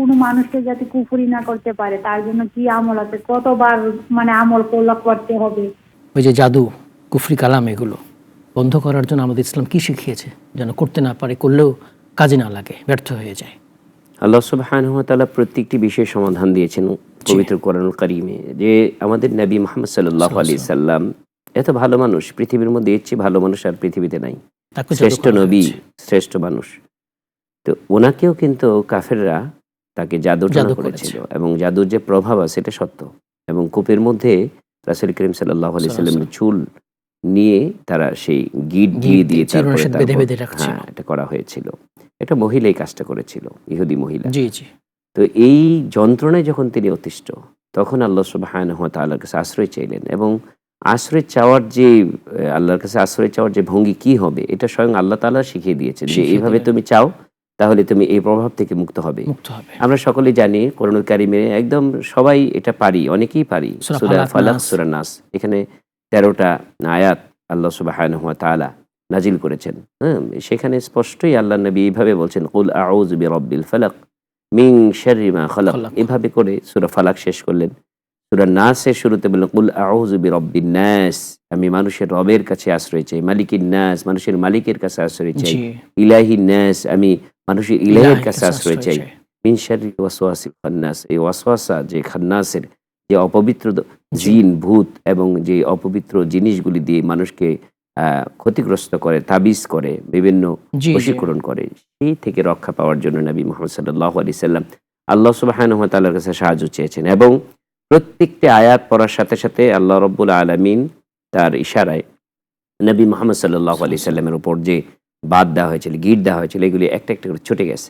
কোনো মানুষকে যাতে কুফরি না করতে পারে তার জন্য কি আমল আছে, কতবার মানে আমল করতে হবে? ওই যে জাদু, কুফরি কালাম, এগুলো বন্ধ করার জন্য আমাদের ইসলাম কি শিখিয়েছে যেন করতে না পারে, করলেও কাজে না লাগে, ব্যর্থ হয়ে যায়? আল্লাহ সুবহানাহু ওয়া তাআলা প্রত্যেকটি বিষয়ে সমাধান দিয়েছেন পবিত্র কোরআনুল কারীমে। যে আমাদের নবী মুহাম্মদ সাল্লাল্লাহু আলাইহি সাল্লাম এত ভালো মানুষ, পৃথিবীর মধ্যে এর চেয়ে ভালো মানুষ আর পৃথিবীতে নাই। শ্রেষ্ঠ নবী, শ্রেষ্ঠ মানুষ। তো ওনাকেও কিন্তু কাফেররা তাকে জাদু করেছিল, এবং জাদুর যে প্রভাব আছে এটা সত্য। এবং কূপের মধ্যে রাসূল করিম সাল্লাল্লাহু আলাইহি সাল্লামের চুল নিয়ে তারা সেই গিট দিয়ে তারপরে এটা করা হয়েছিল। এটা মহিলা এই কাজটা করেছিল, ইহুদি মহিলা। জি জি। তো এই যন্ত্রণায় যখন তিনি অতিষ্ঠ, তখন আল্লাহ সুবহানাহু ওয়া তাআলার কাছে আশ্রয় চাইলেন। এবং আশ্রয় চাওয়ার যে আল্লাহর কাছে আশ্রয় চাওয়ার যে ভঙ্গি কি হবে, এটা স্বয়ং আল্লাহ তাআলা শিখিয়ে দিয়েছেন যে এইভাবে তুমি চাও, তাহলে তুমি এই প্রভাব থেকে মুক্ত হবে। আমরা সকলেই জানি কোরআনুল কারীমে একদম সবাই এটা পারি, অনেকেই পারি। সূরা ফালাক, সূরা নাস, এখানে 13টা আয়াত আল্লাহ সুবহানাহু ওয়া তাআলা নাজিল করেছেন। সেখানে স্পষ্টই আল্লাহ নবী এইভাবে বলছেন, কুল আউযু বিরাব্বিল ফালাক মিন শাররি মা খালাক। এভাবে করে সূরা ফালাক শেষ করলেন। সূরা নাসের শুরুতে বললেন, কুল আউযু বিরাব্বিন নাস, আমি মানুষের রবের কাছে আশ্রয় চাই। মালিকিন নাস, মানুষের মালিকের কাছে আশ্রয় চাই। ইলাহিন নাস, আমি মানুষের ইলাহের কাছে আশ্রয় চাই। মিন শাররি ওয়াসওয়াসিল খান্নাস, এই ওয়াসওয়াসা যে খান্নাসের, যে অপবিত্র জিন, ভূত এবং যে অপবিত্র জিনিসগুলি দিয়ে মানুষকে ক্ষতিগ্রস্ত করে, তাবিজ করে, বিভিন্ন বশীকরণ করে, সেই থেকে রক্ষা পাওয়ার জন্য নবী মুহাম্মদ সাল্লাল্লাহু আলাইহি সাল্লাম আল্লাহ সুবহানাহু ওয়া তাআলার কাছে সাহায্য চেয়েছেন। এবং প্রত্যেকটি আয়াত পড়ার সাথে সাথে আল্লাহ রাব্বুল আলামিন তার ইশারায় নবী মুহাম্মদ সাল্লাল্লাহু আলাইহি সাল্লামের উপর যে বাদ দেওয়া হয়েছিল, গিট দেওয়া হয়েছিল, এগুলি একটা একটা করে ছুটে গেছে।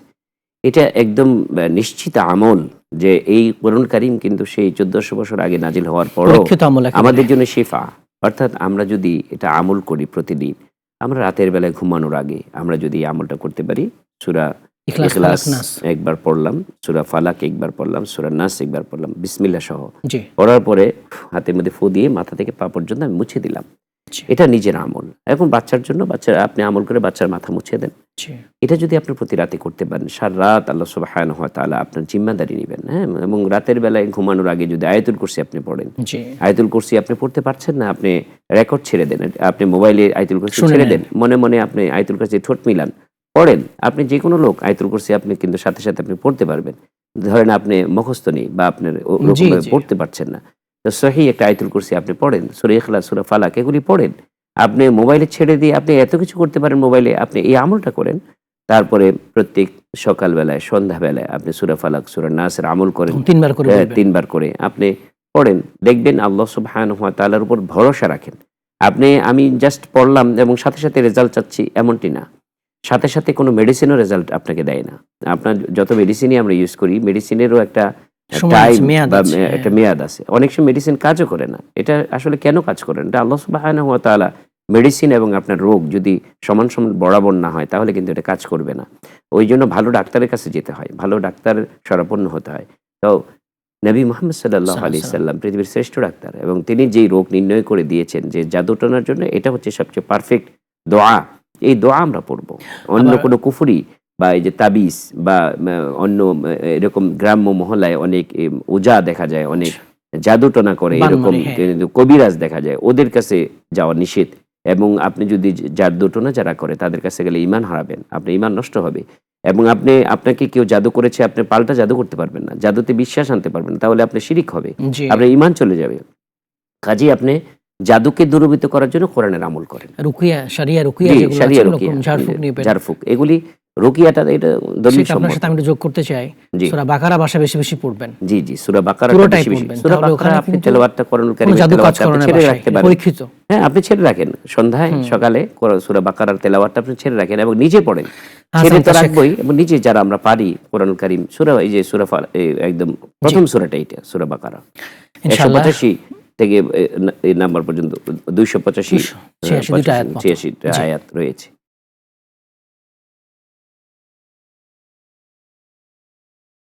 এটা একদম নিশ্চিত আমল যে এই কোরআন কারীম কিন্তু সেই 1400 বছর আগে নাজিল হওয়ার পরও আমাদের জন্য শিফা। অর্থাৎ আমরা যদি এটা আমল করি প্রতিদিন, আমরা রাতের বেলায় ঘুমানোর আগে আমরা যদি এই আমলটা করতে পারি, সূরা ইখলাস একবার পড়লাম, সূরা ফালাক একবার পড়লাম, সূরা নাস একবার পড়লাম বিসমিল্লাহ সহ, পড়ার পরে হাতের মধ্যে ফু দিয়ে মাথা থেকে পা পর্যন্ত আমি মুছে দিলাম, এটা নিজের আমল। এখন বাচ্চার জন্য, আপনি আমল করে বাচ্চার মাথা মুছে দেন। এটা যদি আপনি প্রতি রাতে করতে পারেন, সারা রাত আল্লাহ সুবহানাহু ওয়া তাআলা আপনার জিম্মাদারি নেবেন। এবং রাতের বেলায় ঘুমানোর আগে যদি আয়াতুল কুরসি আপনি পড়েন, আয়াতুল কুরসি আপনি পড়তে পারছেন না, আপনি রেকর্ড ছেড়ে দেন, আপনি মোবাইলে আয়াতুল কুরসি ছেড়ে দেন, মনে মনে আপনি আয়াতুল কুরসি ঠোঁট মিলান, পড়েন। আপনি যে কোনো লোক আয়াতুল কুরসি আপনি কিন্তু সাথে সাথে আপনি পড়তে পারবেন। ধরেন আপনি মুখস্থ নেই বা আপনার পড়তে পারছেন না, তো সহিহ একটা আয়াতুল কুরসি আপনি পড়েন, সূরা ইখলাস, সূরা ফালাক, এগুলি পড়েন। আপনি মোবাইলে ছেড়ে দিয়ে আপনি এত কিছু করতে পারেন মোবাইলে, আপনি এই আমলটা করেন। তারপরে প্রত্যেক সকালবেলায়, সন্ধ্যাবেলায় আপনি সূরা ফালাক, সূরা নাসের আমল করেন, 3বার করে আপনি পড়েন। দেখবেন আল্লাহ সুবহানাহু ওয়া তাআলার উপর ভরসা রাখেন। আমি জাস্ট পড়লাম এবং সাথে সাথে রেজাল্ট চাচ্ছি এমনটি না। সাথে সাথে কোনো মেডিসিনও রেজাল্ট আপনাকে দেয় না। আপনার যত মেডিসিনই আমরা ইউজ করি, মেডিসিনেরও একটা একটা মেয়াদ আছে। অনেক সময় মেডিসিন কাজও করে না। এটা আসলে কেন কাজ করে না? এটা আল্লাহ সুবহানাহু ওয়া তাআলা, মেডিসিন এবং আপনার রোগ যদি সমান সমান বরাবর না হয়, তাহলে কিন্তু এটা কাজ করবে না। ওই জন্য ভালো ডাক্তারের কাছে যেতে হয়, ভালো ডাক্তার শরণাপন্ন হতে হয়। তো নবী মুহাম্মদ সাল্লাল্লাহু আলাইহি সাল্লাম পৃথিবীর শ্রেষ্ঠ ডাক্তার, এবং তিনি যেই রোগ নির্ণয় করে দিয়েছেন যে জাদুটনার জন্য, এটা হচ্ছে সবচেয়ে পারফেক্ট দোয়া। এই দোয়া আমরা পড়বো। অন্য কোনো কুফরি বা এই যে তাবিজ বা অন্য এরকম গ্রাম্য মহলায় অনেক ওজা দেখা যায়, অনেক জাদুটনা করে, এরকম কবিরাজ দেখা যায়, ওদের কাছে যাওয়া নিষেধ। এবং আপনি যদি জাদুটনা যারা করে তাদের কাছে গেলে ঈমান হারাবেন, আপনার ঈমান নষ্ট হবে। এবং আপনাকে কেউ জাদু করেছে, আপনি পাল্টা জাদু করতে পারবেন না, জাদুতে বিশ্বাস আনতে পারবেন না, তাহলে আপনি শিরিক হবে, আপনার ঈমান চলে যাবে। কাজেই আপনি জাদুকে দূরীভূত করার জন্য কোরআনের আমল করেন। রুকিয়া, শারিয়া রুকিয়া, ঝাড়ফুঁক, এগুলি রুকিয়াটা, এটা দলিল সম্মত। আপনার সাথে আমি যোগ করতে চাই, সূরা বাকারা ভাষা বেশি বেশি পড়বেন। জি জি, সূরা বাকারা বেশি বেশি, সূরা বাকারা আপনি তেলাওয়াতটা কোরআনুল কারীমের তেলাওয়াতটা আপনি ছেড়ে রাখতে পারেন, পরীক্ষিত। হ্যাঁ, আপনি ছেড়ে রাখেন, সন্ধ্যায় সকালে সূরা বাকারার তেলাওয়াতটা আপনি ছেড়ে রাখেন এবং নিজে পড়েন। ছেড়ে তো রাখবই, এবং নিজে যারা আমরা পারি কোরআনুল কারীম সূরা, এই যে সূরা একদম প্রথম সূরাটা এইটা, সূরা বাকারা 185 থেকে এই নাম্বার পর্যন্ত 285 আয়াত রয়েছে।